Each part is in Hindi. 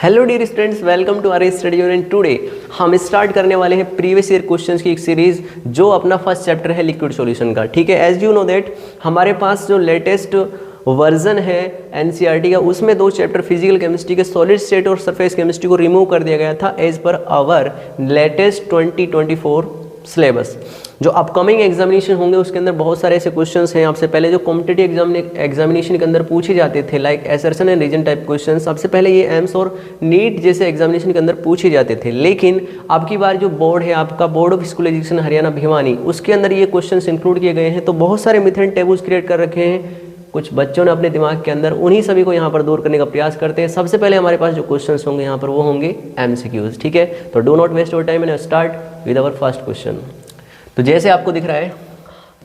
Hello dear students, welcome to our study unit. Today हम स्टार्ट करने वाले हैं प्रीवियस ईयर क्वेश्चंस की एक सीरीज जो अपना फर्स्ट चैप्टर है लिक्विड सॉल्यूशन का। ठीक है, एज यू नो दैट हमारे पास जो लेटेस्ट वर्जन है एनसीईआरटी का, उसमें दो चैप्टर फिजिकल केमिस्ट्री के सॉलिड स्टेट और सरफेस केमिस्ट्री को रिमूव कर दिया गया था as per our latest 2024 syllabus. जो अपकमिंग एग्जामिनेशन होंगे उसके अंदर बहुत सारे ऐसे क्वेश्चंस हैं आपसे पहले जो कॉम्पिटिटिव एग्जामिनेशन के अंदर पूछे जाते थे, like assertion and reason type question. सबसे पहले ये एम्स और नीट जैसे एग्जामिनेशन के अंदर पूछे जाते थे, लेकिन अब की बार जो बोर्ड है आपका, board of school education Haryana Bhiwani, उसके अंदर ये क्वेश्चन इंक्लूड किए गए हैं। तो बहुत सारे मेथड टेबल्स क्रिएट कर रखे हैं कुछ बच्चों ने अपने दिमाग के अंदर, उन्हीं सभी को यहाँ पर दूर करने का प्रयास करते हैं। सबसे पहले हमारे पास जो क्वेश्चंस होंगे यहाँ पर वो होंगे एमसीक्यूज। ठीक है, तो do not waste your time and start with our first question. तो जैसे आपको दिख रहा है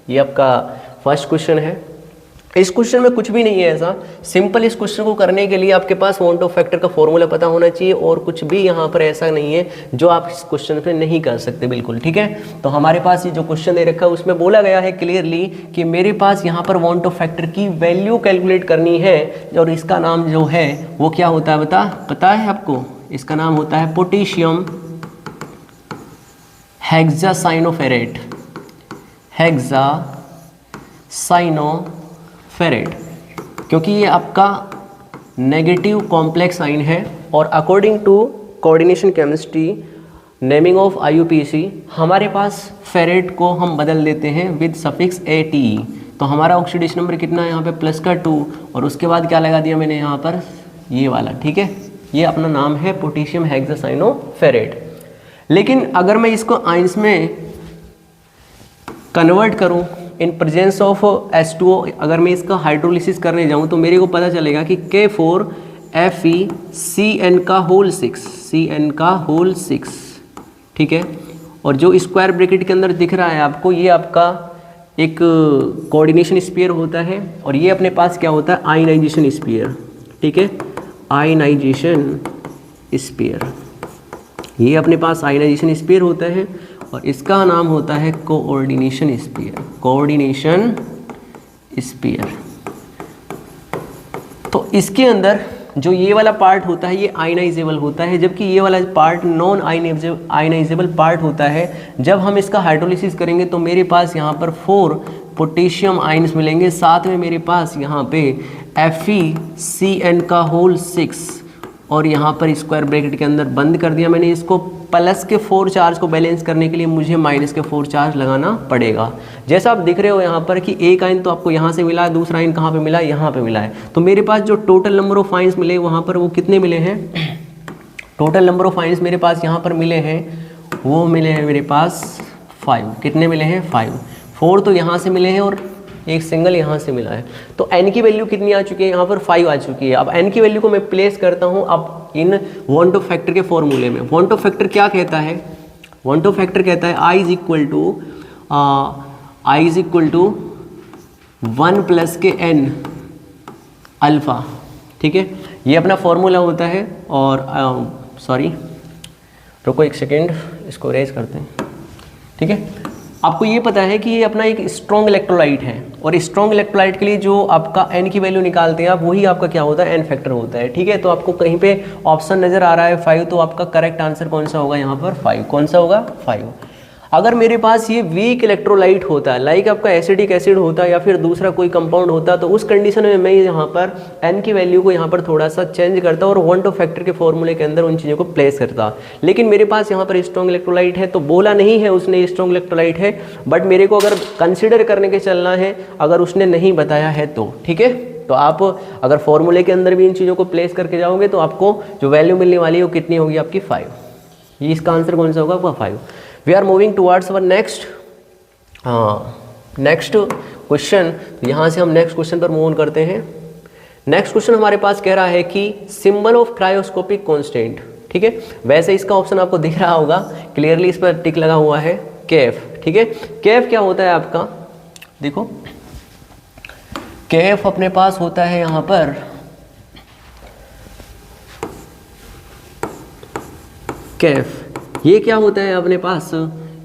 ये आपका फर्स्ट क्वेश्चन है। इस क्वेश्चन में कुछ भी नहीं है ऐसा सिंपल। इस क्वेश्चन को करने के लिए आपके पास वांट ऑफ फैक्टर का फॉर्मूला पता होना चाहिए और कुछ भी यहाँ पर ऐसा नहीं है जो आप इस क्वेश्चन पे नहीं कर सकते बिल्कुल। ठीक है, तो हमारे पास ये जो क्वेश्चन दे रखा है उसमें बोला गया है क्लियरली कि मेरे पास यहाँ पर वांट ऑफ फैक्टर की वैल्यू कैलकुलेट करनी है और इसका नाम जो है वो क्या होता है पता है आपको? इसका नाम होता है पोटेशियम हेक्सासाइनोफेरेट। हेक्सासाइनोफेरेट क्योंकि ये आपका नेगेटिव कॉम्प्लेक्स आयन है और according to coordination chemistry naming of IUPAC हमारे पास फेरेट को हम बदल देते हैं विद सफिक्स ATE। तो हमारा ऑक्सीडेशन नंबर कितना है यहाँ पे +2 और उसके बाद क्या लगा दिया मैंने यहाँ पर ये वाला। ठीक है, ये अपना नाम है पोटेशियम हेक्सासाइनोफेरेट। लेकिन अगर मैं इसको आयंस में कन्वर्ट करूं इन प्रेजेंस ऑफ H2O, अगर मैं इसका हाइड्रोलिसिस करने जाऊं तो मेरे को पता चलेगा कि K4FeCN का होल 6। ठीक है, और जो स्क्वायर ब्रैकेट के अंदर दिख रहा है आपको, ये आपका एक कोऑर्डिनेशन स्फीयर होता है और ये अपने पास क्या होता है? Ionization sphere. ठीक है, आयनाइजेशन स्फीयर, ये अपने पास आयनाइजेशन स्फीयर होता है और इसका नाम होता है कोऑर्डिनेशन स्फीयर। तो इसके अंदर जो ये वाला पार्ट होता है ये आयनाइजेबल होता है, जबकि ये वाला पार्ट नॉन आयनाइजेबल पार्ट होता है। जब हम इसका हाइड्रोलिसिस करेंगे तो मेरे पास यहाँ पर 4 पोटेशियम आयन्स मिलेंगे, साथ में मेरे पास यहाँ पे FeCN का होल 6 और यहाँ पर स्क्वायर ब्रैकेट के अंदर बंद कर दिया मैंने इसको। प्लस के 4 चार्ज को बैलेंस करने के लिए मुझे माइनस के 4 चार्ज लगाना पड़ेगा। जैसा आप दिख रहे हो यहाँ पर कि एक आयन तो आपको यहाँ से मिला है, दूसरा आयन कहाँ पे मिला है? यहाँ पे मिला है। तो मेरे पास जो टोटल नंबर ऑफ आयन्स मिले वहाँ पर वो कितने मिले हैं? टोटल नंबर ऑफ आयन्स मेरे पास यहाँ पर मिले हैं, वो मिले हैं मेरे पास 5। कितने मिले हैं? 5। 4 तो यहाँ से मिले हैं और एक सिंगल यहाँ से मिला है। तो n की वैल्यू कितनी आ चुकी है? यहाँ पर 5 आ चुकी है। अब n की वैल्यू को मैं प्लेस करता हूँ अब इन वांट ऑफ फैक्टर के फॉर्मूले में। वांट ऑफ फैक्टर क्या कहता है? वांट ऑफ फैक्टर कहता है I is equal to 1 plus के n अल्फ़ा। ठीक है, ये अपना फॉर्मूला होता है। और सॉरी रुको एक सेकेंड, इसको रेज करते हैं। ठीक है, आपको ये पता है कि ये अपना एक स्ट्रॉन्ग इलेक्ट्रोलाइट है और स्ट्रॉन्ग इलेक्ट्रोलाइट के लिए जो आपका n की वैल्यू निकालते हैं आप, वही आपका क्या होता है? n फैक्टर होता है। ठीक है, तो आपको कहीं पे ऑप्शन नज़र आ रहा है 5, तो आपका करेक्ट आंसर कौन सा होगा यहाँ पर? 5। कौन सा होगा? 5। अगर मेरे पास ये वीक इलेक्ट्रोलाइट होता है, लाइक आपका एसिडिक एसिड होता है या फिर दूसरा कोई कंपाउंड होता, तो उस कंडीशन में मैं यहाँ पर n की वैल्यू को यहाँ पर थोड़ा सा चेंज करता और वांट ऑफ फैक्टर के फॉर्मूले के अंदर उन चीज़ों को प्लेस करता। लेकिन मेरे पास यहाँ पर स्ट्रॉन्ग इलेक्ट्रोलाइट है, तो बोला नहीं है उसने स्ट्रॉन्ग इलेक्ट्रोलाइट है, बट मेरे को अगर कंसिडर करने के चलना है अगर उसने नहीं बताया है तो। ठीक है, तो आप अगर फॉर्मूले के अंदर भी इन चीज़ों को प्लेस करके जाओगे तो आपको जो वैल्यू मिलने वाली है वो कितनी होगी? आपकी 5। ये इसका आंसर कौन सा होगा? आपका 5। We are moving towards our next question. यहाँ से हम नेक्स्ट क्वेश्चन पर मूव ऑन करते हैं। नेक्स्ट क्वेश्चन हमारे पास कह रहा है कि सिंबल ऑफ क्रायोस्कोपिक कांस्टेंट। ठीक है, वैसे इसका ऑप्शन आपको दिख रहा होगा क्लियरली, इस पर टिक लगा हुआ है KF। ठीक है, KF क्या होता है आपका? देखो KF अपने पास होता है यहाँ पर KF, ये क्या होता है अपने पास?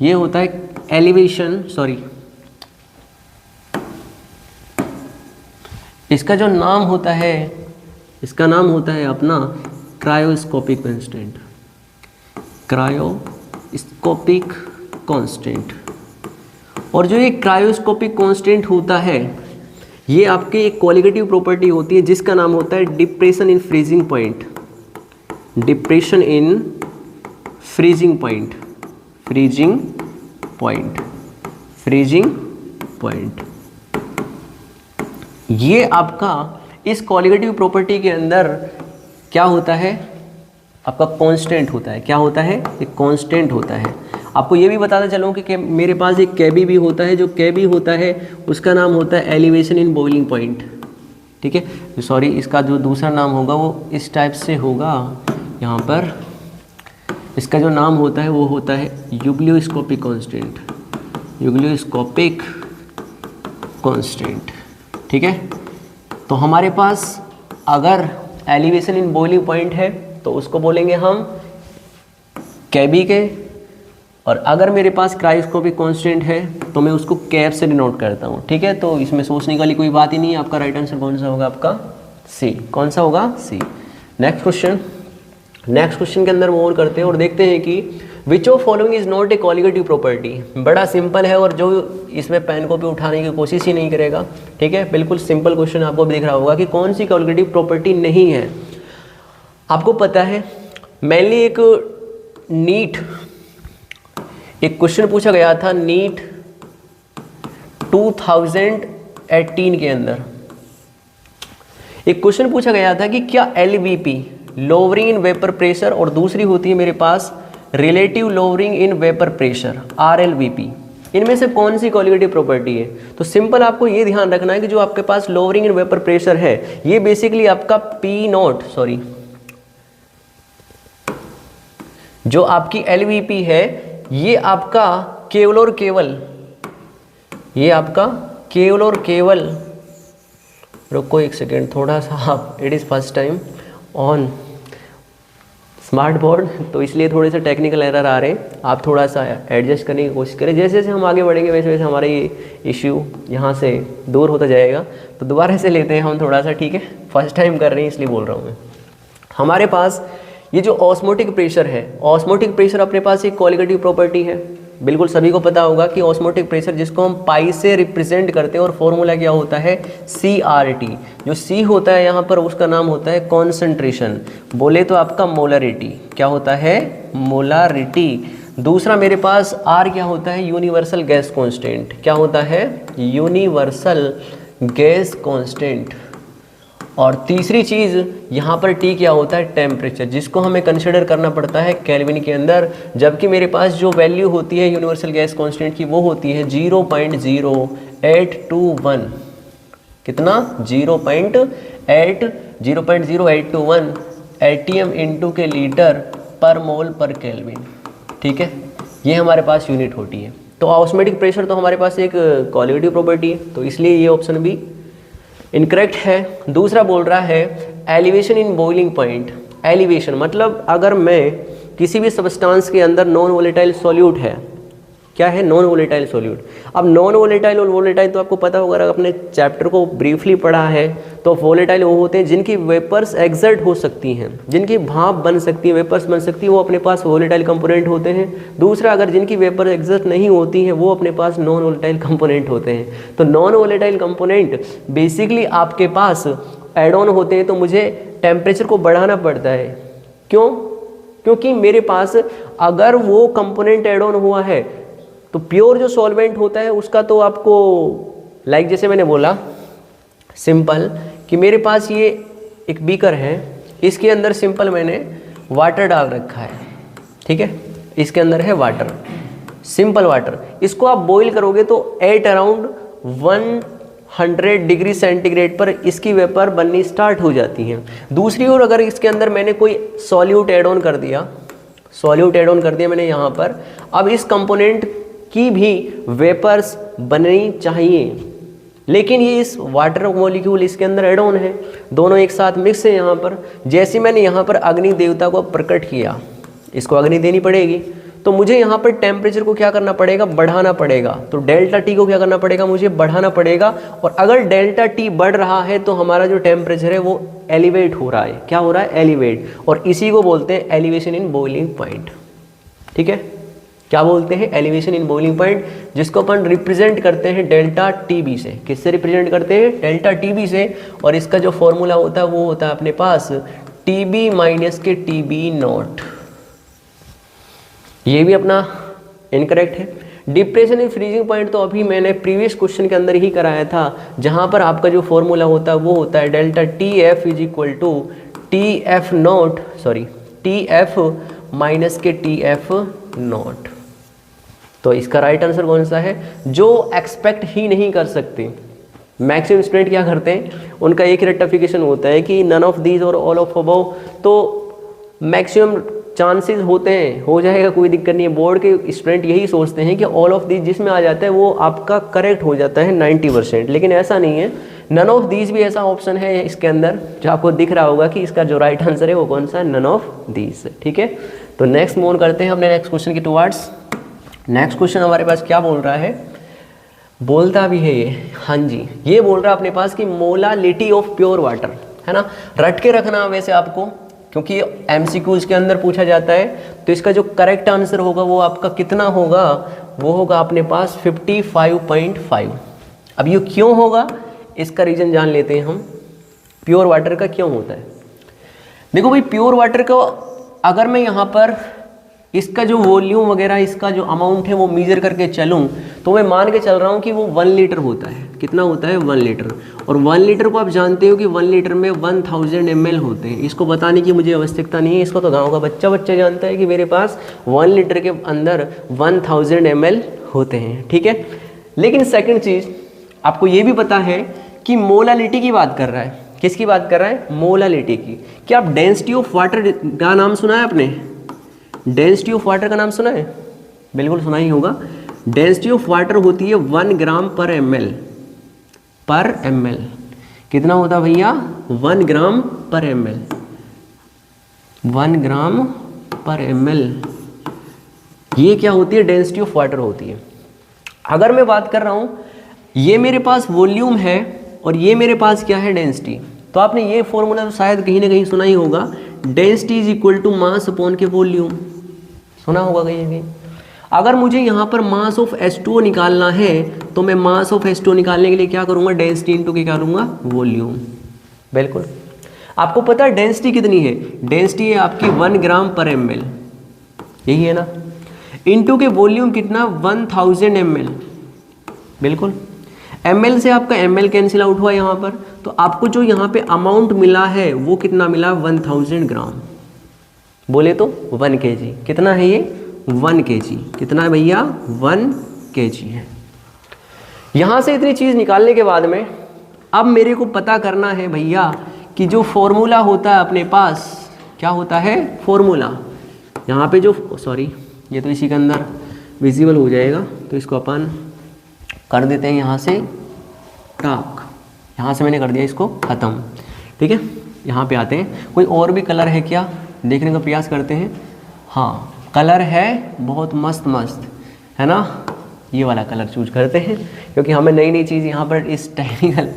ये होता है एलिवेशन, सॉरी इसका जो नाम होता है, इसका नाम होता है अपना क्रायोस्कोपिक कांस्टेंट, क्रायोस्कोपिक कांस्टेंट। और जो ये क्रायोस्कोपिक कांस्टेंट होता है ये आपकी एक क्वालिटेटिव प्रॉपर्टी होती है जिसका नाम होता है depression in freezing point, depression in freezing point, freezing point, freezing point. ये आपका इस क्वालिटेटिव प्रॉपर्टी के अंदर क्या होता है, आपका कांस्टेंट होता है। क्या होता है, एक कांस्टेंट होता है। आपको ये भी बताता चलूँ कि मेरे पास एक केबी भी होता है, जो केबी होता है उसका नाम होता है एलिवेशन इन बॉइलिंग पॉइंट। ठीक है, सॉरी, इसका जो दूसरा नाम होगा वो इस टाइप से होगा। यहाँ पर इसका जो नाम होता है वो होता है यूग्लियोस्कोपिक कांस्टेंट, यूग्लियोस्कोपिक कांस्टेंट। ठीक है, तो हमारे पास अगर एलिवेशन इन बॉइलिंग पॉइंट है तो उसको बोलेंगे हम केबी के, और अगर मेरे पास क्रायोस्कोपिक कांस्टेंट है तो मैं उसको कैब से डिनोट करता हूँ। ठीक है, तो इसमें सोचने वाली कोई बात ही नहीं है। आपका राइट आंसर कौन सा होगा, आपका सी। कौन सा होगा, सी। नेक्स्ट क्वेश्चन, नेक्स्ट क्वेश्चन के अंदर मूव ऑन करते हैं और देखते हैं कि which of following is not a colligative property. बड़ा सिंपल है और जो इसमें पेन को भी उठाने की कोशिश ही नहीं करेगा। ठीक है, बिल्कुल सिंपल क्वेश्चन आपको भी दिख रहा होगा कि कौन सी कॉलिगेटिव प्रॉपर्टी नहीं है। आपको पता है मेनली एक नीट एक क्वेश्चन पूछा गया था नीट 2018 के अंदर एक क्वेश्चन पूछा गया था कि क्या LVP lowering in vapour pressure और दूसरी होती है मेरे पास relative lowering in vapour pressure RLVP, इनमें से कौन सी कॉलिगेटिव प्रॉपर्टी है। तो सिंपल आपको ये ध्यान रखना है कि जो आपके पास लोअरिंग इन वेपर प्रेशर है ये बेसिकली आपका पी नॉट, सॉरी, जो आपकी एलवीपी है ये आपका केवल और केवल, ये आपका केवल और केवल, रुको एक सेकेंड थोड़ा सा, आप it is first time on smart board तो इसलिए थोड़े से टेक्निकल एरर आ रहे हैं। आप थोड़ा सा एडजस्ट करने की कोशिश करें। जैसे जैसे हम आगे बढ़ेंगे वैसे वैसे हमारा ये इश्यू यहाँ से दूर होता जाएगा। तो दोबारा से लेते हैं हम थोड़ा सा, ठीक है, फर्स्ट टाइम कर रहे हैं इसलिए बोल रहा हूँ मैं। हमारे पास ये जो ऑस्मोटिक प्रेशर है, ऑस्मोटिक प्रेशर अपने पास एक कॉलिगेटिव प्रॉपर्टी है। बिल्कुल सभी को पता होगा कि ऑस्मोटिक प्रेशर जिसको हम पाई से रिप्रेजेंट करते हैं और फॉर्मूला क्या होता है CRT। जो C होता है यहाँ पर उसका नाम होता है कॉन्सेंट्रेशन, बोले तो आपका मोलरिटी। क्या होता है, मोलरिटी। दूसरा मेरे पास R क्या होता है, यूनिवर्सल गैस कांस्टेंट। क्या होता है, यूनिवर्सल गैस कांस्टेंट। और तीसरी चीज़ यहाँ पर T क्या होता है, टेम्परेचर, जिसको हमें कंसिडर करना पड़ता है केल्विन के अंदर। जबकि मेरे पास जो वैल्यू होती है यूनिवर्सल गैस कांस्टेंट की वो होती है 0.0821। कितना, 0.0821 एटीएम इंटू के लीटर पर मोल पर केल्विन। ठीक है, ये हमारे पास यूनिट होती है। तो ऑस्मोटिक प्रेशर तो हमारे पास एक कॉलिगेटिव प्रॉपर्टी है, तो इसलिए ये ऑप्शन भी इनकरेक्ट है। दूसरा बोल रहा है elevation in boiling point. Elevation मतलब अगर मैं किसी भी सब्सटेंस के अंदर नॉन वोलेटाइल सॉल्यूट है, क्या है, नॉन वोलेटाइल सॉल्यूट। अब नॉन वोलेटाइल और वोलेटाइल तो आपको पता होगा, अगर अपने चैप्टर को ब्रीफली पढ़ा है तो वोलेटाइल वो होते हैं जिनकी वेपर्स एग्जर्ट हो सकती हैं, जिनकी भाप बन सकती है, वेपर्स बन सकती है, वो अपने पास वोलेटाइल कंपोनेंट होते हैं। दूसरा, अगर जिनकी वेपर एग्जर्ट नहीं होती हैं वो अपने पास नॉन वोलेटाइल कंपोनेंट होते हैं। तो नॉन वोलेटाइल कंपोनेंट बेसिकली आपके पास एड ऑन होते हैं, तो मुझे टेम्परेचर को बढ़ाना पड़ता है। क्यों, क्योंकि मेरे पास अगर वो कंपोनेंट एड ऑन हुआ है तो प्योर जो सॉल्वेंट होता है उसका तो आपको लाइक जैसे मैंने बोला सिंपल कि मेरे पास ये एक बीकर है, इसके अंदर सिंपल मैंने वाटर डाल रखा है। ठीक है, इसके अंदर है वाटर, सिंपल वाटर। इसको आप बॉईल करोगे तो एट अराउंड 100 डिग्री सेंटीग्रेड पर इसकी वेपर बननी स्टार्ट हो जाती है। दूसरी ओर अगर इसके अंदर मैंने कोई सॉल्यूट एड ऑन कर दिया, सॉल्यूट एड ऑन कर दिया मैंने यहाँ पर, अब इस कंपोनेंट की भी वेपर्स बननी चाहिए, लेकिन ये इस वाटर मॉलिक्यूल इसके अंदर एड ऑन है, दोनों एक साथ मिक्स है यहाँ पर। जैसे मैंने यहाँ पर अग्नि देवता को प्रकट किया, इसको अग्नि देनी पड़ेगी, तो मुझे यहाँ पर टेम्परेचर को क्या करना पड़ेगा, बढ़ाना पड़ेगा। तो डेल्टा टी को क्या करना पड़ेगा, मुझे बढ़ाना पड़ेगा। और अगर डेल्टा टी बढ़ रहा है तो हमारा जो टेम्परेचर है वो एलिवेट हो रहा है। क्या हो रहा है, एलिवेट। और इसी को बोलते हैं एलिवेशन इन बॉइलिंग पॉइंट। ठीक है, क्या बोलते हैं, एलिवेशन इन बॉइलिंग पॉइंट, जिसको अपन रिप्रेजेंट करते हैं डेल्टा टी बी से। किससे रिप्रेजेंट करते हैं, डेल्टा टी बी से। और इसका जो फॉर्मूला होता है वो होता है अपने पास टी बी माइनस के टी बी नॉट। ये भी अपना इनकरेक्ट है। डिप्रेशन इन फ्रीजिंग पॉइंट तो अभी मैंने प्रीवियस क्वेश्चन के अंदर ही कराया था, जहां पर आपका जो फॉर्मूला होता है वो होता है delta T f is equal to T f not, sorry T f minus के टी एफ नॉट। तो इसका राइट आंसर कौन सा है, जो एक्सपेक्ट ही नहीं कर सकते। मैक्सिमम स्टूडेंट क्या करते हैं, उनका एक रेक्टिफिकेशन होता है कि नन ऑफ दीज और ऑल ऑफ अबव। तो मैक्सिमम चांसेस होते हैं, हो जाएगा, कोई दिक्कत नहीं है। बोर्ड के स्टूडेंट यही सोचते हैं कि ऑल ऑफ दीज जिसमें आ जाता है वो आपका करेक्ट हो जाता है 90%, लेकिन ऐसा नहीं है। नन ऑफ दीज भी ऐसा ऑप्शन है इसके अंदर, जो आपको दिख रहा होगा कि इसका जो राइट आंसर है वो कौन सा है, नन ऑफ दीज। ठीक है, तो नेक्स्ट मूव करते हैं अपने नेक्स्ट क्वेश्चन की टुवर्ड्स। नेक्स्ट क्वेश्चन हमारे पास क्या बोल रहा है, बोलता भी है ये, हाँ जी, ये बोल रहा है अपने पास कि मोलालिटी ऑफ प्योर वाटर, है ना। रट के रखना वैसे आपको, क्योंकि एमसीक्यूज के अंदर पूछा जाता है। तो इसका जो करेक्ट आंसर होगा वो आपका कितना होगा, वो होगा अपने पास 55.5। अब ये क्यों होगा, इसका रीज़न जान लेते हैं हम। प्योर वाटर का क्यों होता है, देखो भाई, प्योर वाटर का अगर मैं यहाँ पर इसका जो वॉल्यूम वगैरह, इसका जो अमाउंट है वो मेजर करके चलूँ, तो मैं मान के चल रहा हूँ कि वो 1 लीटर होता है। कितना होता है, 1 लीटर। और 1 लीटर को आप जानते हो कि 1 लीटर में 1000 ml होते हैं। इसको बताने की मुझे आवश्यकता नहीं है, इसको तो गाँव का बच्चा जानता है कि मेरे पास 1 लीटर के अंदर 1000 ml होते हैं। ठीक है, लेकिन सेकंड चीज़ आपको ये भी पता है कि मोलालिटी की बात कर रहा है। किसकी बात कर रहा है, मोलालिटी की। क्या आप डेंसिटी ऑफ वाटर का नाम सुना है आपने, डेंसिटी ऑफ वाटर का नाम सुना है, बिल्कुल सुना ही होगा। डेंसिटी ऑफ वाटर होती है 1 ग्राम पर ml। कितना होता है भैया, 1 ग्राम पर ml। 1 ग्राम पर ml, ये क्या होती है, डेंसिटी ऑफ वाटर होती है। अगर मैं बात कर रहा हूँ, ये मेरे पास वॉल्यूम है और ये मेरे पास क्या है, डेंसिटी। तो आपने ये फॉर्मूला तो शायद कहीं ना कहीं सुना ही होगा, density is equal to mass upon के वॉल्यूम, सुना होगा कहीं कहीं। अगर मुझे यहाँ पर मास ऑफ H2O निकालना है तो मैं मास ऑफ H2O निकालने के लिए क्या करूँगा, डेंसिटी इंटू क्या करूँगा, वॉल्यूम। बिल्कुल, आपको पता है डेंसिटी कितनी है, डेंसिटी है आपकी 1 ग्राम पर ml, यही है ना। इंटू के वॉल्यूम कितना, 1000 ml। बिल्कुल, ml से आपका ml कैंसिल आउट हुआ यहाँ पर, तो आपको जो यहाँ पे अमाउंट मिला है वो कितना मिला, 1000 ग्राम। बोले तो 1 kg। कितना है ये, 1 kg। कितना है भैया, 1 kg है। यहाँ से इतनी चीज़ निकालने के बाद में अब मेरे को पता करना है भैया कि जो फॉर्मूला होता है अपने पास, क्या होता है, फॉर्मूला। यहाँ पे जो, सॉरी ये तो इसी के अंदर विजिबल हो जाएगा, तो इसको अपन कर देते हैं यहाँ से टाक। यहाँ से मैंने कर दिया इसको ख़त्म। ठीक है, यहाँ पे आते हैं, कोई और भी कलर है क्या, देखने का प्रयास करते हैं। हाँ, कलर है बहुत मस्त है ना, ये वाला कलर चूज करते हैं, क्योंकि हमें नई नई चीज़ यहाँ पर इस टेक्निकल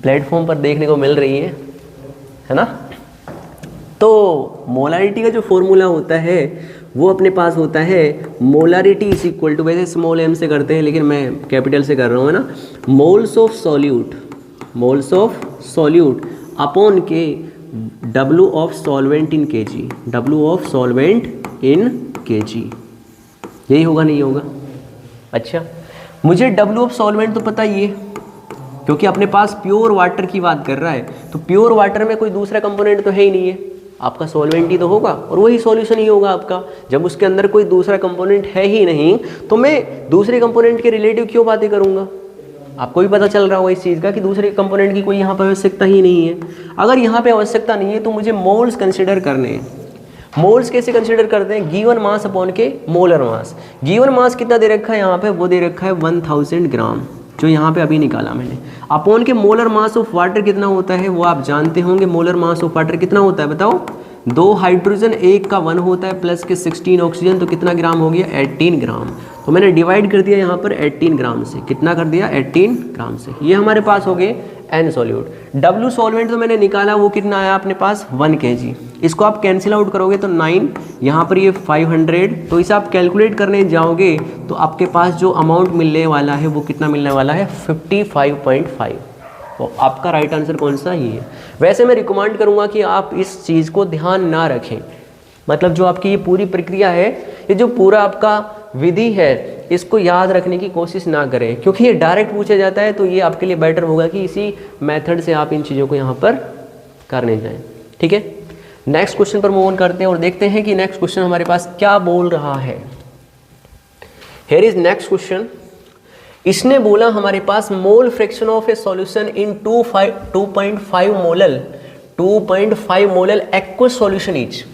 प्लेटफॉर्म पर देखने को मिल रही है ना। तो मोलारिटी का जो फॉर्मूला होता है वो अपने पास होता है, मोलारिटी इज इक्वल टू, वैसे स्मॉल m से करते हैं लेकिन मैं कैपिटल से कर रहा हूँ, है ना। मोल्स ऑफ सॉल्यूट अपॉन के W of solvent in kg, W of solvent in kg, यही होगा नहीं होगा। अच्छा, मुझे W ऑफ सॉल्वेंट तो पता ही है, क्योंकि अपने पास प्योर वाटर की बात कर रहा है, तो प्योर वाटर में कोई दूसरा कंपोनेंट तो है ही नहीं है, आपका सॉल्वेंट ही तो होगा और वही सॉल्यूशन ही होगा आपका। जब उसके अंदर कोई दूसरा कंपोनेंट है ही नहीं तो मैं दूसरे कंपोनेंट के रिलेटिव क्यों बातें करूँगा। आपको भी पता चल रहा होगा इस चीज़ का कि दूसरे कंपोनेंट की कोई यहाँ पर आवश्यकता ही नहीं है। अगर यहाँ पे आवश्यकता नहीं है तो मुझे मोल्स कंसिडर करने हैं। मोल्स कैसे कंसिडर करते हैं, गिवन मास अपॉन के मोलर मास। गिवन मास कितना दे रखा है यहाँ पे, वो दे रखा है 1000 ग्राम, जो यहाँ पे अभी निकाला मैंने। अपॉन के मोलर मास ऑफ वाटर कितना होता है वो आप जानते होंगे। मोलर मास ऑफ वाटर कितना होता है बताओ, 2 हाइड्रोजन 1 का 1 होता है प्लस के 16 ऑक्सीजन, तो कितना ग्राम हो गया 18 ग्राम। तो मैंने डिवाइड कर दिया यहाँ पर 18 ग्राम से, कितना कर दिया 18 ग्राम से। ये हमारे पास हो गए N सॉल्यूट। W सॉल्वेंट तो मैंने निकाला, वो कितना आया अपने पास 1 kg। इसको आप कैंसिल आउट करोगे तो 9, यहाँ पर ये 500, तो इसे आप कैलकुलेट करने जाओगे तो आपके पास जो अमाउंट मिलने वाला है वो कितना मिलने वाला है 55.5। तो आपका राइट आंसर कौन सा ही है। वैसे मैं रिकमेंड करूँगा कि आप इस चीज़ को ध्यान ना रखें, मतलब जो आपकी ये पूरी प्रक्रिया है, ये जो पूरा आपका विधि है, इसको याद रखने की कोशिश ना करें, क्योंकि ये डायरेक्ट पूछा जाता है। तो ये आपके लिए बेटर होगा कि इसी मेथड से आप इन चीज़ों को यहाँ पर करने जाएं। ठीक है, नेक्स्ट क्वेश्चन पर मूव ऑन करते हैं और देखते हैं कि नेक्स्ट क्वेश्चन हमारे पास क्या बोल रहा है। Here is next question. इसने बोला हमारे पास mole fraction of a solution in 2.5 molal aqueous solution each.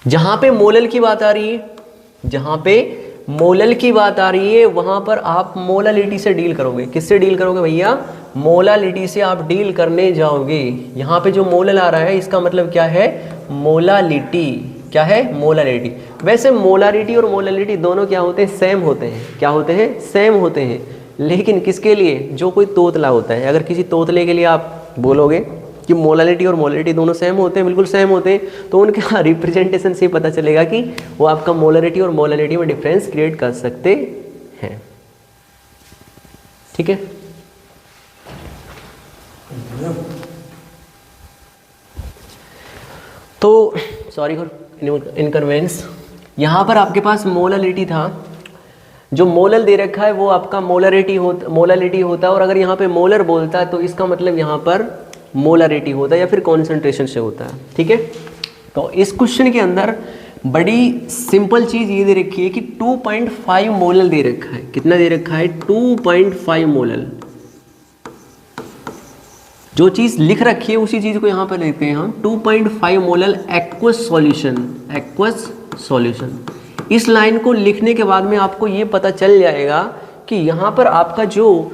जहां पे मोलल की बात आ रही है, जहां पे मोलल की बात आ रही है, वहां पर आप मोलालिटी से डील करोगे। किससे डील करोगे भैया? मोलालिटी से आप डील करने जाओगे। यहाँ पे जो मोलल आ रहा है इसका मतलब क्या है? मोलालिटी। क्या है? मोलालिटी। वैसे मोलारिटी और मोलालिटी दोनों क्या होते हैं? सेम होते हैं। क्या होते हैं? सेम होते हैं। लेकिन किसके लिए? जो कोई तोतला होता है। अगर किसी तोतले के लिए आप बोलोगे कि मोलालिटी और मोलारिटी दोनों सेम होते हैं, बिल्कुल सेम होते हैं, तो उनका रिप्रेजेंटेशन से पता चलेगा कि वो आपका मोलारिटी और मोलालिटी में डिफरेंस क्रिएट कर सकते हैं। ठीक है, तो सॉरी फॉर इनकन्वीनियंस। यहाँ पर आपके पास मोलालिटी था, जो मोलल दे रखा है वो आपका मोलालिटी होता है, और अगर यहाँ पे मोलर बोलता है तो इसका मतलब यहाँ पर मोलारिटी होता है या फिर कॉन्सेंट्रेशन से होता है। ठीक है, तो इस क्वेश्चन के अंदर बड़ी सिंपल चीज़ ये दे रखी है कि 2.5 मोलल दे रखा है। कितना दे रखा है? 2.5 मोलल। जो चीज़ लिख रखी है उसी चीज़ को यहाँ पर लिखते हैं हम 2.5 मोलल एक्वस सॉल्यूशन। इस लाइन को लिखने के बाद में आपको ये पता चल जाएगा कि यहाँ पर आपका जो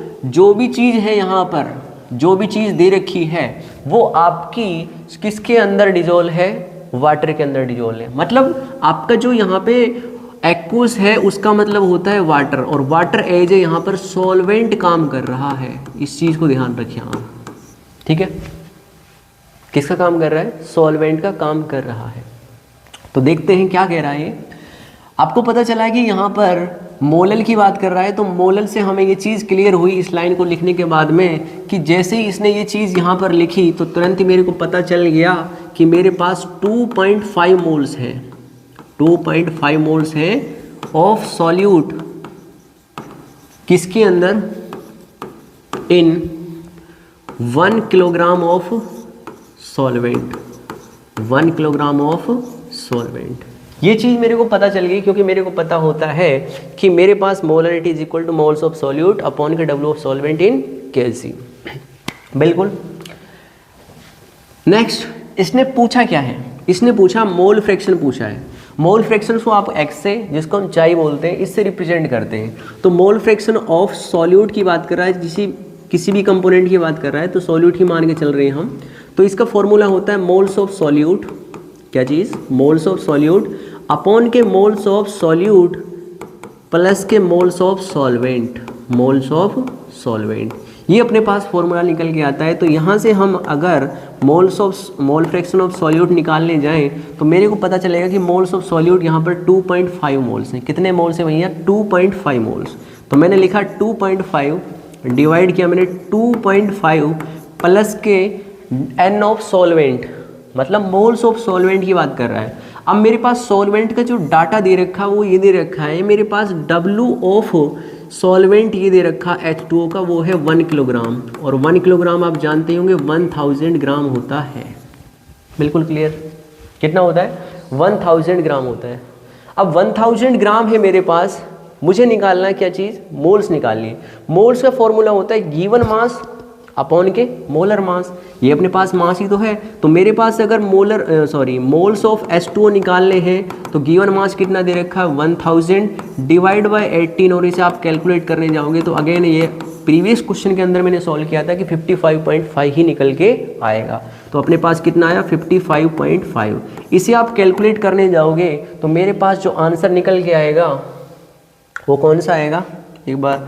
भी चीज़ है, यहाँ पर जो भी चीज़ दे रखी है वो आपकी किसके अंदर डिजोल्व है? वाटर के अंदर डिजोल्व है। मतलब आपका जो यहाँ पे एक्वस है उसका मतलब होता है वाटर, और वाटर एज ए यहाँ पर सॉल्वेंट काम कर रहा है। इस चीज़ को ध्यान रखिए आप। ठीक है, किसका काम कर रहा है? सॉल्वेंट का काम कर रहा है। तो देखते हैं क्या कह रहा है। आपको पता चला है कि यहाँ पर मोलल की बात कर रहा है, तो मोलल से हमें ये चीज़ क्लियर हुई इस लाइन को लिखने के बाद में कि जैसे ही इसने ये चीज़ यहाँ पर लिखी तो तुरंत ही मेरे को पता चल गया कि मेरे पास 2.5 मोल्स है। 2.5 मोल्स है ऑफ सॉल्यूट किसके अंदर? इन 1 kilogram of solvent. 1 kilogram of solvent. ये चीज़ मेरे को पता चल गई, क्योंकि मेरे को पता होता है कि मेरे पास molarity is equal to moles of solute upon के W of solvent in KLC. बिल्कुल। नेक्स्ट, इसने पूछा क्या है? इसने पूछा मोल फ्रैक्शन पूछा है। मोल फ्रैक्शन को आप एक्स से, जिसको हम चाई बोलते हैं, इससे रिप्रेजेंट करते हैं। तो मोल फ्रैक्शन ऑफ सॉल्यूट की बात कर रहा है, किसी भी कंपोनेंट की बात कर रहा है, तो सॉल्यूट ही मान के चल रहे हैं हम। तो इसका फॉर्मूला होता है मोल्स ऑफ सॉल्यूट। क्या चीज़? मोल्स ऑफ सॉल्यूट अपॉन के मोल्स ऑफ सॉल्यूट प्लस के moles of solvent. Moles of solvent, ये अपने पास फॉर्मूला निकल के आता है। तो यहाँ से हम अगर मोल फ्रैक्शन ऑफ सॉल्यूट निकालने जाएं तो मेरे को पता चलेगा कि मोल्स ऑफ सॉल्यूट यहाँ पर 2.5 मोल्स हैं। कितने मोल्स हैं भैया? 2.5 मोल्स। तो मैंने लिखा 2.5, डिवाइड किया मैंने 2.5 प्लस के n ऑफ सॉल्वेंट, मतलब मोल्स ऑफ सॉल्वेंट की बात कर रहा है। अब मेरे पास सॉल्वेंट का जो डाटा दे रखा है वो ये दे रखा है, मेरे पास W ऑफ सॉल्वेंट ये दे रखा H2O का, वो है 1 किलोग्राम। और 1 किलोग्राम आप जानते होंगे 1000 ग्राम होता है। बिल्कुल क्लियर। कितना होता है? 1000 ग्राम होता है। अब 1000 ग्राम है मेरे पास, मुझे निकालना है क्या चीज़? मोल्स निकालनी है। मोल्स का फॉर्मूला होता है गिवन मास अपॉन के मोलर मास। ये अपने पास मास ही तो है। तो मेरे पास अगर मोल्स ऑफ H2O निकालने हैं तो गिवन मास कितना दे रखा है? 1000 डिवाइड बाय 18, और इसे आप कैलकुलेट करने जाओगे तो अगेन ये प्रीवियस क्वेश्चन के अंदर मैंने सॉल्व किया था कि 55.5 ही निकल के आएगा। तो तो अपने पास कितना आया 55.5। इसे आप कैलकुलेट करने जाओगे तो मेरे पास जो आंसर निकल के आएगा वो कौन सा आएगा, एक बार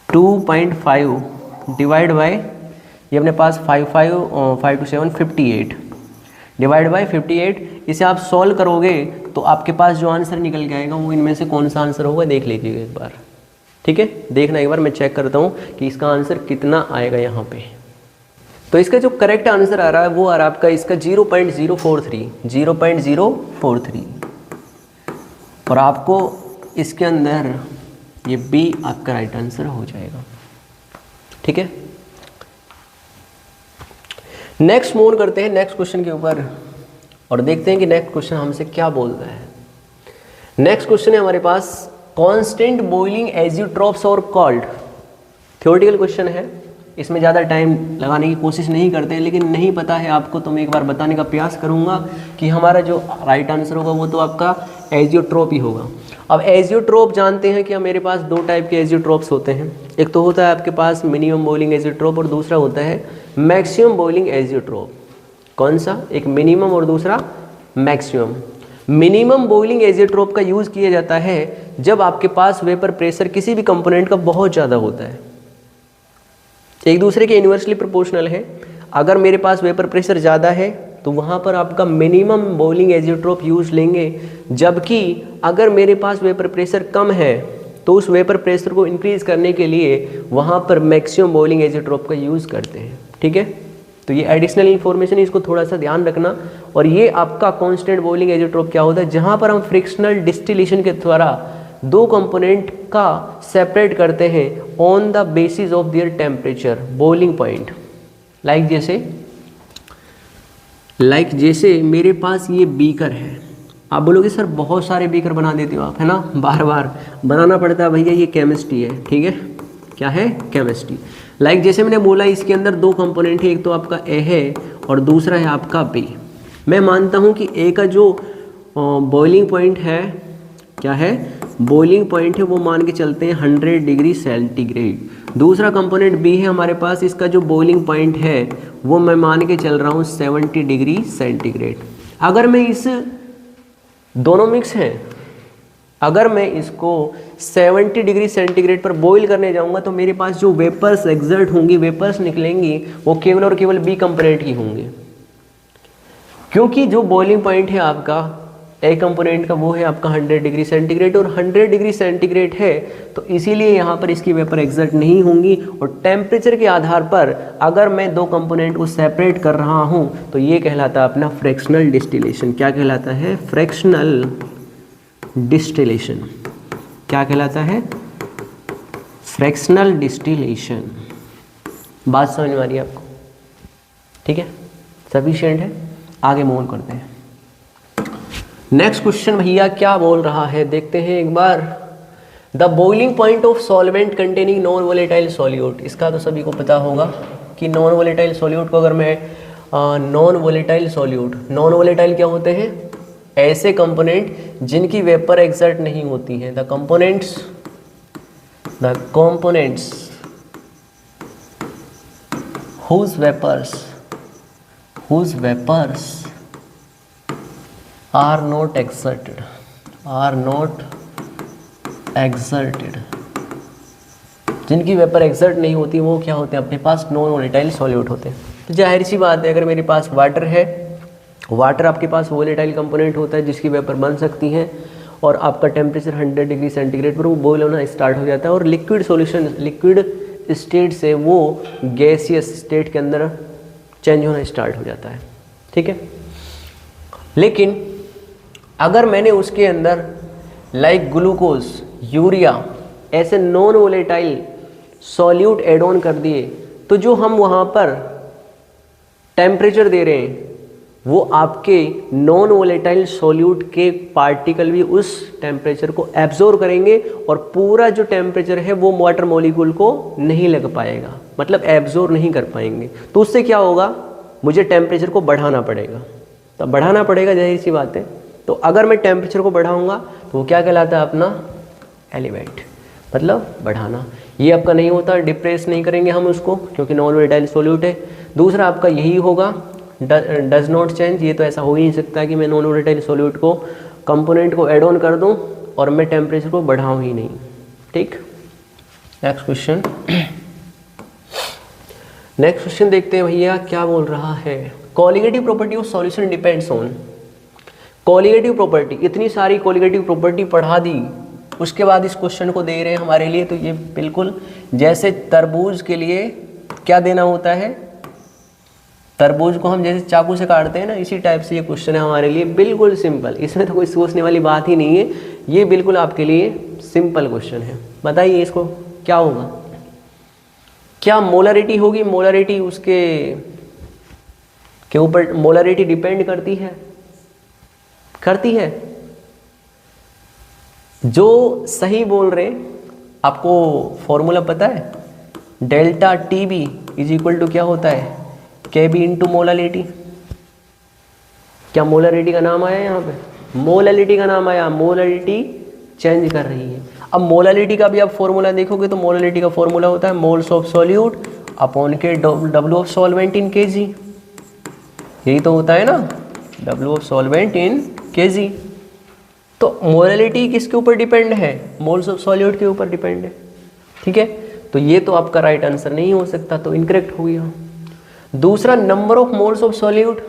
2.5 डिवाइड बाय ये अपने पास 5 to 7 58 डिवाइड बाय 58। इसे आप सॉल्व करोगे तो आपके पास जो आंसर निकल के आएगा वो इनमें से कौन सा आंसर होगा देख लीजिएगा एक बार, ठीक है। देखना एक बार, मैं चेक करता हूँ कि इसका आंसर कितना आएगा यहाँ पे। तो इसका जो करेक्ट आंसर आ रहा है वो आ रहा है आपका इसका 0.043 और आपको इसके अंदर ये बी आपका राइट आंसर हो जाएगा, ठीक है। नेक्स्ट मूव करते हैं नेक्स्ट क्वेश्चन के ऊपर और देखते हैं कि नेक्स्ट क्वेश्चन हमसे क्या बोलता है। नेक्स्ट क्वेश्चन है हमारे पास कांस्टेंट बॉइलिंग एजियोट्रॉप्स और कॉल्ड। थ्योरेटिकल क्वेश्चन है, इसमें ज़्यादा टाइम लगाने की कोशिश नहीं करते हैं, लेकिन नहीं पता है आपको तो मैं एक बार बताने का प्रयास करूंगा कि हमारा जो राइट आंसर होगा वो तो आपका एजियोट्रोप ही होगा। अब एजियोट्रोप जानते हैं कि मेरे पास दो टाइप के एजियोट्रोप्स होते हैं, एक तो होता है आपके पास मिनिमम बॉइलिंग एजियोट्रोप और दूसरा होता है मैक्सिमम बॉइलिंग एजियोट्रोप। कौन सा, एक मिनिमम और दूसरा मैक्सिमम। मिनिमम बॉइलिंग एजियोट्रोप का यूज़ किया जाता है जब आपके पास वेपर प्रेशर किसी भी कंपोनेंट का बहुत ज़्यादा होता है, एक दूसरे के इन्वर्सली प्रोपोर्शनल है। अगर मेरे पास वेपर प्रेशर ज़्यादा है तो वहाँ पर आपका मिनिमम बॉइलिंग एजियोट्रोप यूज़ लेंगे, जबकि अगर मेरे पास वेपर प्रेशर कम है तो उस वेपर प्रेशर को इंक्रीज़ करने के लिए वहाँ पर मैक्सिमम बॉइलिंग एजियोट्रोप का यूज़ करते हैं, ठीक है। तो ये एडिशनल इन्फॉर्मेशन है, इसको थोड़ा सा ध्यान रखना। और ये आपका कांस्टेंट बॉइलिंग एजियोट्रोप क्या होता है, जहाँ पर हम फ्रिक्शनल डिस्टिलेशन के द्वारा दो कंपोनेंट का सेपरेट करते हैं on the basis of their temperature boiling point. Like जैसे मेरे पास ये बीकर है, आप बोलोगे सर बहुत सारे बीकर बना देते हो आप, है ना, बार बार बनाना पड़ता है भैया, ये केमिस्ट्री है, ठीक है। क्या है, केमिस्ट्री। लाइक जैसे मैंने बोला इसके अंदर दो कंपोनेंट है, एक तो आपका ए है और दूसरा है आपका बी। मैं मानता हूँ कि ए का जो बॉइलिंग पॉइंट है, क्या है, बॉइलिंग पॉइंट है, वो मान के चलते हैं 100 डिग्री सेंटीग्रेड। दूसरा कंपोनेंट बी है हमारे पास, इसका जो बॉइलिंग पॉइंट है वो मैं मान के चल रहा हूँ 70 डिग्री सेंटीग्रेड। अगर मैं इस दोनों मिक्स हैं, अगर मैं इसको 70 डिग्री सेंटीग्रेड पर बॉईल करने जाऊंगा तो मेरे पास जो वेपर्स एग्जर्ट होंगी, वेपर्स निकलेंगी, वो केवल और केवल बी कंपोनेंट की होंगी, क्योंकि जो बॉइलिंग पॉइंट है आपका ए कंपोनेंट का वो है आपका 100 डिग्री सेंटीग्रेड और 100 डिग्री सेंटीग्रेड है, तो इसीलिए यहाँ पर इसकी वेपर एग्जर्ट नहीं होंगी। और टेम्परेचर के आधार पर अगर मैं दो कंपोनेंट को सेपरेट कर रहा हूँ तो ये कहलाता है अपना फ्रैक्शनल डिस्टिलेशन। क्या कहलाता है, फ्रैक्शनल डिस्टिलेशन। क्या कहलाता है, फ्रैक्शनल डिस्टिलेशन। बात समझ में आ रही है आपको, ठीक है, सफिशिएंट है। आगे मूव करते हैं। नेक्स्ट क्वेश्चन भैया क्या बोल रहा है, देखते हैं एक बार। The boiling point of solvent containing non volatile solute. इसका तो सभी को पता होगा कि नॉन वोलेटाइल सॉल्यूट को अगर मैं non volatile solute, non volatile क्या होते हैं, ऐसे कंपोनेंट जिनकी वेपर एक्सर्ट नहीं होती हैं। The components whose vapors are not exerted, जिनकी वेपर एक्सर्ट नहीं होती वो क्या होते हैं, अपने पास नॉन वोलेटाइल सॉल्यूट होते हैं। तो जाहिर सी बात है, अगर मेरे पास वाटर है, वाटर आपके पास वोलेटाइल कंपोनेंट होता है जिसकी वेपर बन सकती हैं और आपका टेम्परेचर 100 डिग्री सेंटीग्रेड पर वो बॉयल होना स्टार्ट हो जाता है और लिक्विड सॉल्यूशन, लिक्विड स्टेट से वो गैसियस स्टेट के अंदर चेंज होना स्टार्ट हो जाता है, ठीक है। लेकिन अगर मैंने उसके अंदर लाइक ग्लूकोज, यूरिया, ऐसे non volatile solute add on कर दिए तो जो हम वहाँ पर टेम्परेचर दे रहे हैं वो आपके नॉन वोलेटाइल सॉल्यूट के पार्टिकल भी उस टेम्परेचर को एब्जॉर्ब करेंगे और पूरा जो टेम्परेचर है वो वाटर मॉलिक्यूल को नहीं लग पाएगा, मतलब एब्जॉर्ब नहीं कर पाएंगे। तो उससे क्या होगा, मुझे टेम्परेचर को बढ़ाना पड़ेगा। तो बढ़ाना पड़ेगा, जाहिर सी बात है। तो अगर मैं टेम्परेचर को बढ़ाऊंगा तो वो क्या कहलाता है, अपना एलिवेट, मतलब बढ़ाना। ये आपका नहीं होता, डिप्रेस नहीं करेंगे हम उसको क्योंकि नॉन वोलेटाइल सॉल्यूट है। दूसरा आपका यही होगा डज नॉट चेंज, ये तो ऐसा हो ही नहीं सकता कि मैं नॉन वोलेटाइल सॉल्यूट को कंपोनेंट को ऐड ऑन कर दूं और मैं टेम्परेचर को बढ़ाऊं ही नहीं। ठीक, नेक्स्ट क्वेश्चन। नेक्स्ट क्वेश्चन देखते हैं भैया क्या बोल रहा है। Colligative property of solution depends on. Colligative property, इतनी सारी कोलिगेटिव प्रॉपर्टी पढ़ा दी, उसके बाद इस क्वेश्चन को दे रहे हैं हमारे लिए, तो ये बिल्कुल जैसे तरबूज के लिए क्या देना होता है, तरबूज को हम जैसे चाकू से काटते हैं ना, इसी टाइप से ये क्वेश्चन है हमारे लिए, बिल्कुल सिंपल। इसमें तो कोई सोचने वाली बात ही नहीं है, ये बिल्कुल आपके लिए सिंपल क्वेश्चन है। बताइए इसको क्या होगा, क्या मोलरिटी होगी, मोलरिटी उसके ऊपर मोलरिटी डिपेंड करती है, करती है। जो सही बोल रहे आपको फॉर्मूला पता है, delta T b is equal to क्या होता है, के बी इंटू मोलालिटी। क्या मोलालिटी का नाम आया यहाँ पे, मोलालिटी का नाम आया, मोलालिटी चेंज कर रही है। अब मोलालिटी का भी आप फॉर्मूला देखोगे तो मोलालिटी का फॉर्मूला होता है मोल्स ऑफ सॉल्यूट अपॉन के W of solvent in KG, यही तो होता है ना, W of solvent in KG. तो मोलालिटी किसके ऊपर डिपेंड है, मोल्स ऑफ सॉल्यूट के ऊपर डिपेंड है। ठीक है, तो ये तो आपका राइट आंसर नहीं हो सकता, तो इनकरेक्ट हो गया। दूसरा number of moles of solute,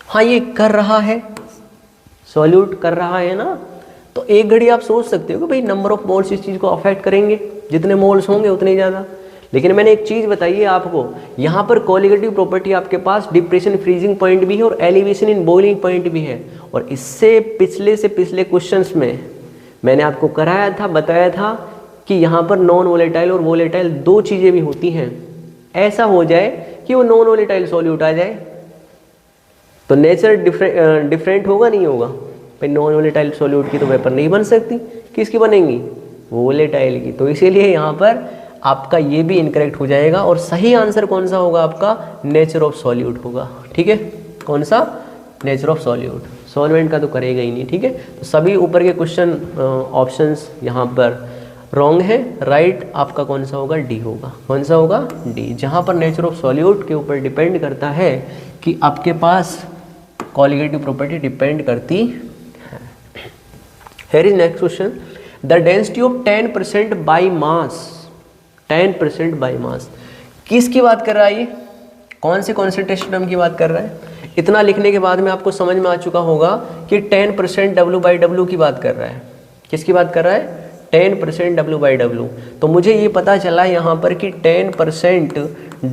हाँ ये कर रहा है, सॉल्यूट कर रहा है ना, तो एक घड़ी आप सोच सकते हो कि भाई नंबर ऑफ मोल्स इस चीज़ को अफेक्ट करेंगे, जितने मोल्स होंगे उतने ही ज़्यादा। लेकिन मैंने एक चीज़ बताई है आपको, यहाँ पर कोलिगेटिव प्रॉपर्टी आपके पास डिप्रेशन फ्रीजिंग पॉइंट भी है और एलिवेशन इन बॉइलिंग पॉइंट भी है। और इससे पिछले क्वेश्चंस में मैंने आपको कराया था, बताया था कि यहाँ पर नॉन वोलेटाइल और वोलेटाइल दो चीज़ें भी होती हैं। ऐसा हो जाए कि वो नॉन वोलेटाइल सॉल्यूट आ जाए तो नेचर डिफरेंट होगा, नहीं होगा भाई, नॉन वोलेटाइल सॉल्यूट की तो वेपर नहीं बन सकती, किसकी बनेंगी, वोलेटाइल की। तो इसीलिए यहाँ पर आपका ये भी इनकरेक्ट हो जाएगा और सही आंसर कौन सा होगा आपका, नेचर ऑफ सॉल्यूट होगा। ठीक है, कौन सा, नेचर ऑफ सॉल्यूट, सॉल्वेंट का तो करेगा ही नहीं। ठीक है, तो सभी ऊपर के क्वेश्चन ऑप्शंस यहाँ पर रॉन्ग है, राइट आपका कौन सा होगा, डी होगा। कौन सा होगा, डी, जहाँ पर नेचर ऑफ सॉल्यूट के ऊपर डिपेंड करता है कि आपके पास कोलिगेटिव प्रॉपर्टी डिपेंड करती है। Here is next question, the density of 10% by mass, 10% by mass, किसकी बात कर रहा है ये, कौन से कॉन्सेंट्रेशन टर्म की बात कर रहा है। इतना लिखने के बाद में आपको समझ में आ चुका होगा कि 10% W बाई W की बात कर रहा है। किसकी बात कर रहा है, 10% W बाई W। तो मुझे ये पता चला यहाँ पर कि 10%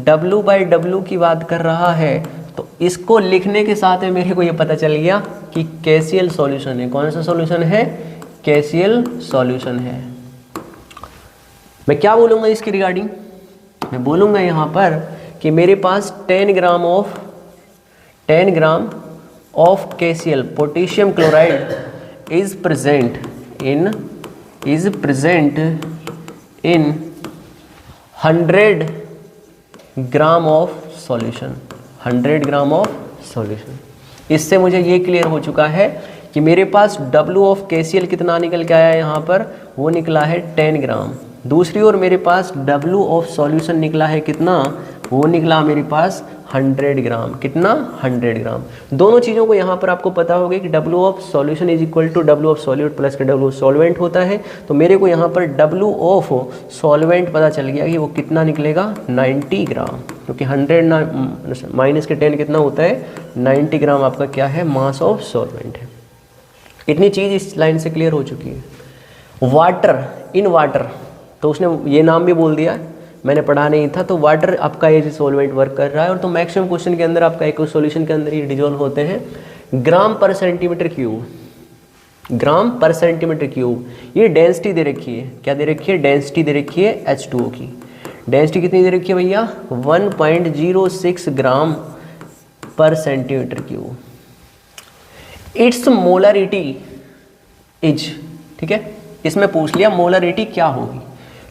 W बाई W की बात कर रहा है, तो इसको लिखने के साथ में मेरे को ये पता चल गया कि केसीएल सॉल्यूशन है। कौन सा सॉल्यूशन है, केसीएल सॉल्यूशन है। मैं क्या बोलूँगा इसकी रिगार्डिंग, मैं बोलूँगा यहाँ पर कि मेरे पास 10 gram of KCl potassium chloride is present in 100 gram of solution, 100 gram of solution. इससे मुझे ये क्लियर हो चुका है कि मेरे पास W ऑफ KCl कितना निकल के आया है, यहाँ पर वो निकला है 10 ग्राम। दूसरी ओर मेरे पास W ऑफ सॉल्यूशन निकला है कितना, वो निकला मेरे पास 100 ग्राम। कितना, 100 ग्राम। दोनों चीज़ों को यहाँ पर आपको पता होगा कि W of solution is equal to W of solute plus के W ऑफ सॉल्वेंट होता है। तो मेरे को यहाँ पर W ऑफ सॉल्वेंट पता चल गया कि वो कितना निकलेगा, 90 ग्राम, क्योंकि 100 माइनस के 10 कितना होता है, 90 ग्राम आपका क्या है, मास ऑफ सॉल्वेंट है। इतनी चीज़ इस लाइन से क्लियर हो चुकी है। वाटर, इन वाटर, तो उसने ये नाम भी बोल दिया, मैंने पढ़ा नहीं था। तो वाटर आपका एज सॉल्वेंट वर्क कर रहा है, और तो मैक्सिमम क्वेश्चन के अंदर आपका एक सॉल्यूशन के अंदर ये डिजोल्व होते हैं ग्राम पर सेंटीमीटर क्यूब, ग्राम पर सेंटीमीटर क्यूब। ये डेंसिटी दे रखी है, क्या दे रखी है, डेंसिटी दे रखी है H2O की। डेंसिटी कितनी दे रखी है भैया, 1.06 ग्राम पर centimetre cube. It's molarity is, ठीक है, इसमें पूछ लिया मोलरिटी क्या होगी।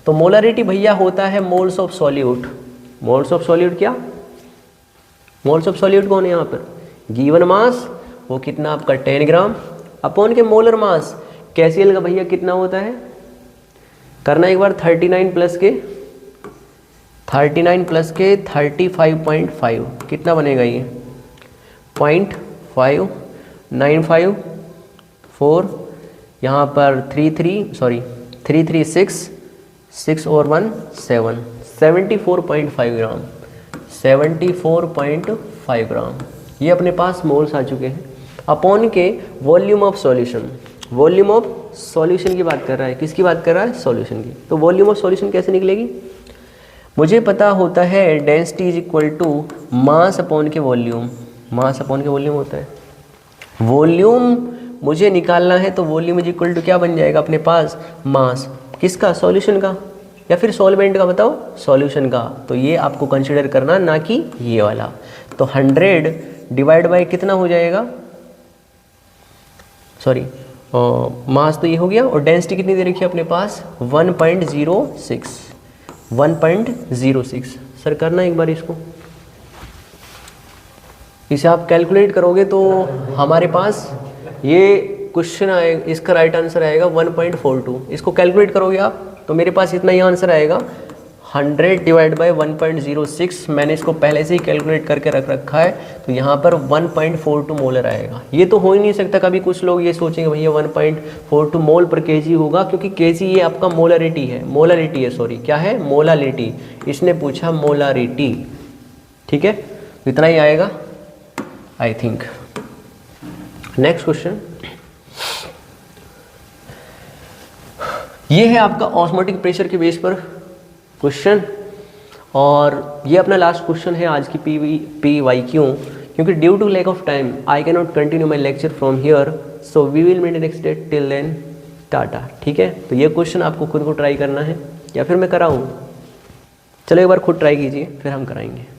तो मोलरिटी भैया होता है moles of solute. Moles of solute क्या, मोल्स ऑफ सॉल्यूट कौन है यहाँ पर, गिवन मास वो कितना आपका 10 ग्राम अपॉन के मोलर मास। KCl का भैया कितना होता है, करना एक बार 39 प्लस के 35.5 कितना बनेगा ये 0.5954, यहाँ पर 6 और 1 7, 74.5 ग्राम, 74.5 ग्राम ये अपने पास मोल्स आ चुके हैं अपॉन के volume of solution. Volume of solution की बात कर रहा है, किसकी बात कर रहा है, सॉल्यूशन की। तो वॉल्यूम ऑफ सॉल्यूशन कैसे निकलेगी, मुझे पता होता है density is equal to mass upon के वॉल्यूम, मास अपॉन के वॉल्यूम होता है। वॉल्यूम मुझे निकालना है तो वॉल्यूम इज इक्वल टू क्या बन जाएगा अपने पास, मास किसका, सॉल्यूशन का या फिर सॉल्वेंट का, बताओ सॉल्यूशन का। तो ये आपको कंसीडर करना, ना कि ये वाला। तो 100 डिवाइड बाय कितना हो जाएगा, सॉरी मास तो ये हो गया, और डेंसिटी कितनी दे रखी है अपने पास 1.06। सर करना एक बार इसको, इसे आप कैलकुलेट करोगे तो हमारे पास ये क्वेश्चन आएगा, इसका राइट आंसर आएगा 1.42। इसको कैलकुलेट करोगे आप तो मेरे पास इतना ही आंसर आएगा 100 डिवाइड बाय 1.06। मैंने इसको पहले से ही कैलकुलेट करके रख रखा है, तो यहाँ पर 1.42 मोलर आएगा। ये तो हो ही नहीं सकता, कभी कुछ लोग ये सोचेंगे भैया 1.42 मोल पर केजी होगा, क्योंकि केजी ये आपका मोलरिटी है, क्या है, मोलारिटी। इसने पूछा मोलारिटी, ठीक है, तो इतना ही आएगा आई थिंक। नेक्स्ट क्वेश्चन, ये है आपका ऑस्मोटिक प्रेशर के बेस पर क्वेश्चन, और ये अपना लास्ट क्वेश्चन है आज की PYQ, क्योंकि due to lack of time I can not continue my lecture from here, so we will meet next day, till then tata. ठीक है, तो ये क्वेश्चन आपको खुद को ट्राई करना है या फिर मैं कराऊँ, चलो एक बार खुद ट्राई कीजिए फिर हम कराएंगे।